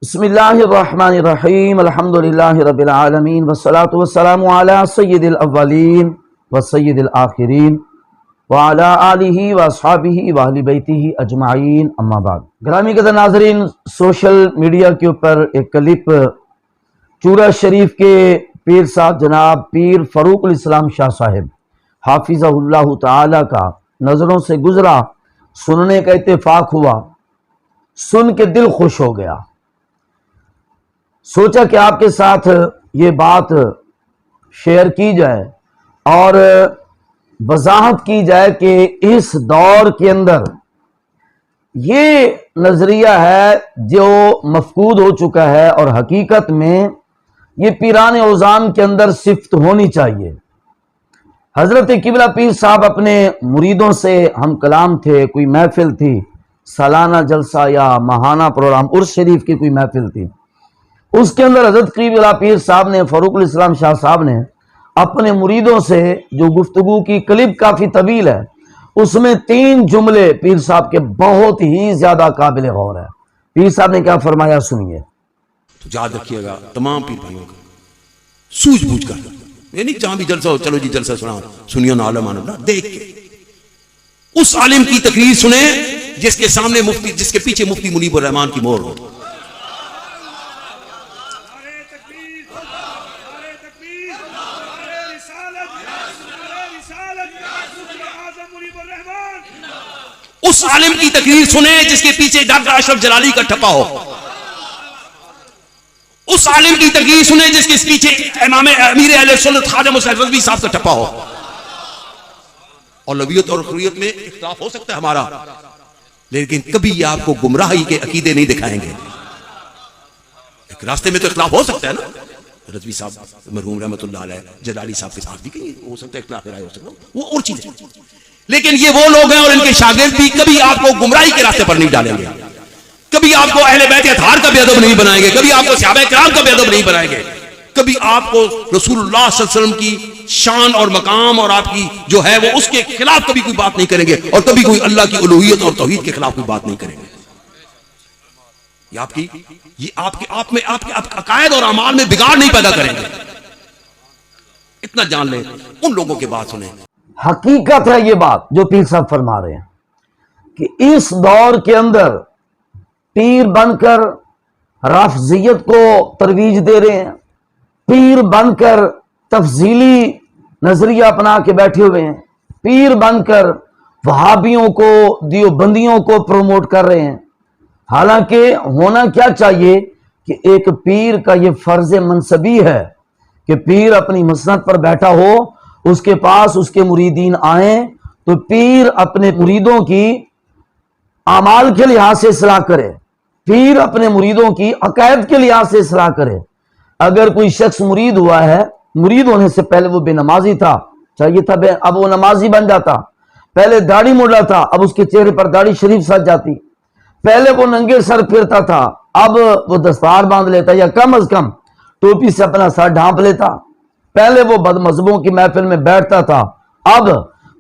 بسم اللہ الرحمن الرحیم الحمدللہ رب العالمین والصلاة والسلام علی سید الاولین وسید الآخرین وعلی آلہ واصحابہ واہل بیتہ اجمعین اما بعد۔ گرامی قدر ناظرین، سوشل میڈیا کے اوپر ایک کلپ چورہ شریف کے پیر صاحب جناب پیر فاروق الاسلام شاہ صاحب حافظہ اللہ تعالی کا نظروں سے گزرا، سننے کا اتفاق ہوا، سن کے دل خوش ہو گیا۔ سوچا کہ آپ کے ساتھ یہ بات شیئر کی جائے اور وضاحت کی جائے کہ اس دور کے اندر یہ نظریہ ہے جو مفقود ہو چکا ہے اور حقیقت میں یہ پیران اوزان کے اندر صفت ہونی چاہیے۔ حضرت قبلہ پیر صاحب اپنے مریدوں سے ہم کلام تھے، کوئی محفل تھی، سالانہ جلسہ یا ماہانہ پروگرام عرس شریف کی کوئی محفل تھی، اس کے اندر حضرت قبلہ پیر صاحب نے فاروق الاسلام شاہ صاحب نے اپنے مریدوں سے جو گفتگو کی، کلپ کافی طویل ہے، اس میں 3 جملے پیر صاحب کے بہت ہی زیادہ قابل غور ہے۔ پیر صاحب نے کیا فرمایا سنیے۔ تو یاد رکھیے گا تمام پیر بھائیوں کا، سوجھ بوجھ کر، یہ نہیں جہاں بھی جلسہ ہو چلو جی جلسہ سنیے نا عالم آنا، دیکھ کے اس عالم کی تقریر سنیں جس کے سامنے مفتی، جس کے پیچھے مفتی منیب الرحمان کی مہر ہو۔ اس عالم کی تقریر سنیں جس کے پیچھے ڈاکٹر اشرف جلالی کا ٹھپا ہو۔ اس عالم کی تقریر سنیں جس کے پیچھے امام امیر اہل سنت خواجہ مصطفی رضوی صاحب کا ٹھپا ہو۔ اور لویت اور اخرویت میں اختلاف ہو سکتا ہے ہمارا، لیکن کبھی یہ آپ کو گمراہی کے عقیدے نہیں دکھائیں گے۔ ایک راستے میں تو اختلاف ہو سکتا ہے نا، رضوی صاحب مرحوم رحمۃ اللہ علیہ جلالی صاحب کے ساتھ بھی کہیں ہو سکتا ہے اختلاف رائے ہو سکتا ہے، وہ اور چیز ہے، لیکن یہ وہ لوگ ہیں اور ان کے شاگرد بھی کبھی آپ کو گمراہی کے راستے پر نہیں ڈالیں گے، کبھی آپ کو اہل بیت اطہار کا بے ادب نہیں بنائیں گے، کبھی آپ کو صحابہ کرام کا بے ادب نہیں بنائیں گے، کبھی آپ کو رسول اللہ صلی اللہ علیہ وسلم کی شان اور مقام اور آپ کی جو ہے وہ اس کے خلاف کبھی کوئی بات نہیں کریں گے، اور کبھی کوئی اللہ کی الوہیت اور توحید کے خلاف کوئی بات نہیں کریں گے۔ یہ آپ کے عقائد اور اعمال میں بگاڑ نہیں پیدا کریں گے، اتنا جان لیں۔ ان لوگوں کے بات سنیں۔ حقیقت ہے یہ بات جو پیر صاحب فرما رہے ہیں کہ اس دور کے اندر پیر بن کر رافضیت کو ترویج دے رہے ہیں، پیر بن کر تفضیلی نظریہ اپنا کے بیٹھے ہوئے ہیں، پیر بن کر وہابیوں کو، دیوبندیوں کو پروموٹ کر رہے ہیں۔ حالانکہ ہونا کیا چاہیے کہ ایک پیر کا یہ فرض منصبی ہے کہ پیر اپنی مسند پر بیٹھا ہو، اس کے پاس اس کے مریدین آئیں تو پیر اپنے مریدوں کی اعمال کے لحاظ سے اصلاح کرے، پیر اپنے مریدوں کی عقائد کے لحاظ سے اصلاح کرے۔ اگر کوئی شخص مرید ہوا ہے، مرید ہونے سے پہلے وہ بے نمازی تھا، چاہیے تھا اب وہ نمازی بن جاتا، پہلے داڑھی مڈا تھا اب اس کے چہرے پر داڑھی شریف سج جاتی، پہلے وہ ننگے سر پھرتا تھا اب وہ دستار باندھ لیتا یا کم از کم ٹوپی سے اپنا سر ڈھانپ لیتا، پہلے وہ بد مذہبوں کی محفل میں بیٹھتا تھا اب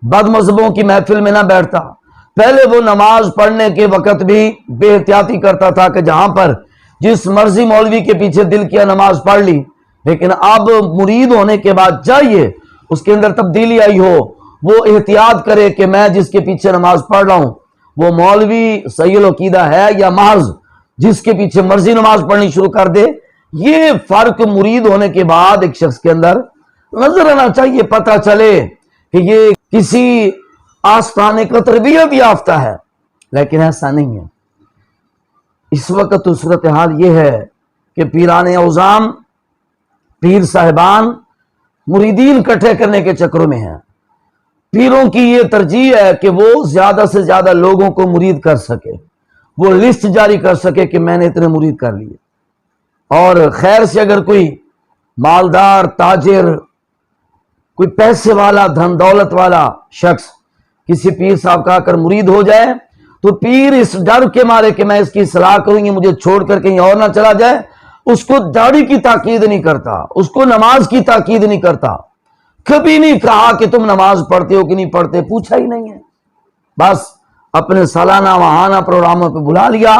بد مذہبوں کی محفل میں نہ بیٹھتا، پہلے وہ نماز پڑھنے کے وقت بھی بے احتیاطی کرتا تھا کہ جہاں پر جس مرضی مولوی کے پیچھے دل کیا نماز پڑھ لی، لیکن اب مرید ہونے کے بعد چاہیے اس کے اندر تبدیلی آئی ہو، وہ احتیاط کرے کہ میں جس کے پیچھے نماز پڑھ رہا ہوں وہ مولوی صحیح العقیدہ ہے یا محض جس کے پیچھے مرضی نماز پڑھنی شروع کر دے۔ یہ فرق مرید ہونے کے بعد ایک شخص کے اندر نظر آنا چاہیے، پتہ چلے کہ یہ کسی آستانے کا تربیت یافتہ ہے، لیکن ایسا نہیں ہے۔ اس وقت تو صورتحال یہ ہے کہ پیران اوزان، پیر صاحبان مریدین اکٹھے کرنے کے چکروں میں ہیں۔ پیروں کی یہ ترجیح ہے کہ وہ زیادہ سے زیادہ لوگوں کو مرید کر سکے، وہ لسٹ جاری کر سکے کہ میں نے اتنے مرید کر لیے، اور خیر سے اگر کوئی مالدار تاجر، کوئی پیسے والا دھن دولت والا شخص کسی پیر صاحب کا کر مرید ہو جائے تو پیر اس ڈر کے مارے کہ میں اس کی اصلاح کروں گی مجھے چھوڑ کر کہیں اور نہ چلا جائے، اس کو داڑھی کی تاکید نہیں کرتا، اس کو نماز کی تاکید نہیں کرتا، کبھی نہیں کہا کہ تم نماز پڑھتے ہو کہ نہیں پڑھتے، پوچھا ہی نہیں ہے، بس اپنے سالانہ ماہانہ پروگراموں پہ بلا لیا،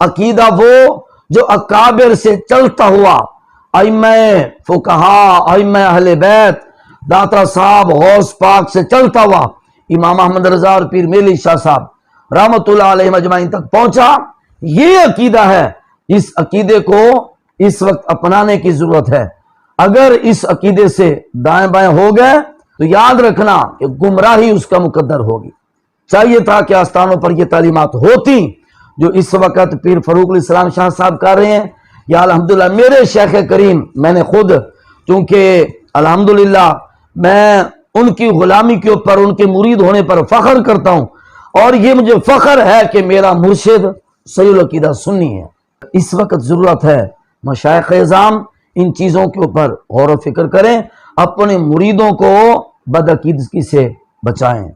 عقیدہ وہ جو اکابر سے چلتا ہوا، ائمہ فقہا، ائمہ اہل بیت، داتا صاحب، غوث پاک سے چلتا ہوا امام احمد رضا اور پیر میلی شاہ صاحب رحمت اللہ علیہ مجمعین تک پہنچا، یہ عقیدہ ہے۔ اس عقیدے کو اس وقت اپنانے کی ضرورت ہے۔ اگر اس عقیدے سے دائیں بائیں ہو گئے تو یاد رکھنا کہ گمراہی اس کا مقدر ہوگی۔ چاہیے تھا کہ آستانوں پر یہ تعلیمات ہوتی جو اس وقت پیر فاروق علیہ السلام شاہ صاحب کر رہے ہیں، یا الحمدللہ میرے شیخ کریم، میں نے خود چونکہ الحمدللہ میں ان کی غلامی کے اوپر، ان کے مرید ہونے پر فخر کرتا ہوں، اور یہ مجھے فخر ہے کہ میرا مرشد صحیح العقیدہ سنی ہے۔ اس وقت ضرورت ہے مشائخ اعظام ان چیزوں کے اوپر غور و فکر کریں، اپنے مریدوں کو بدعقیدگی سے بچائیں۔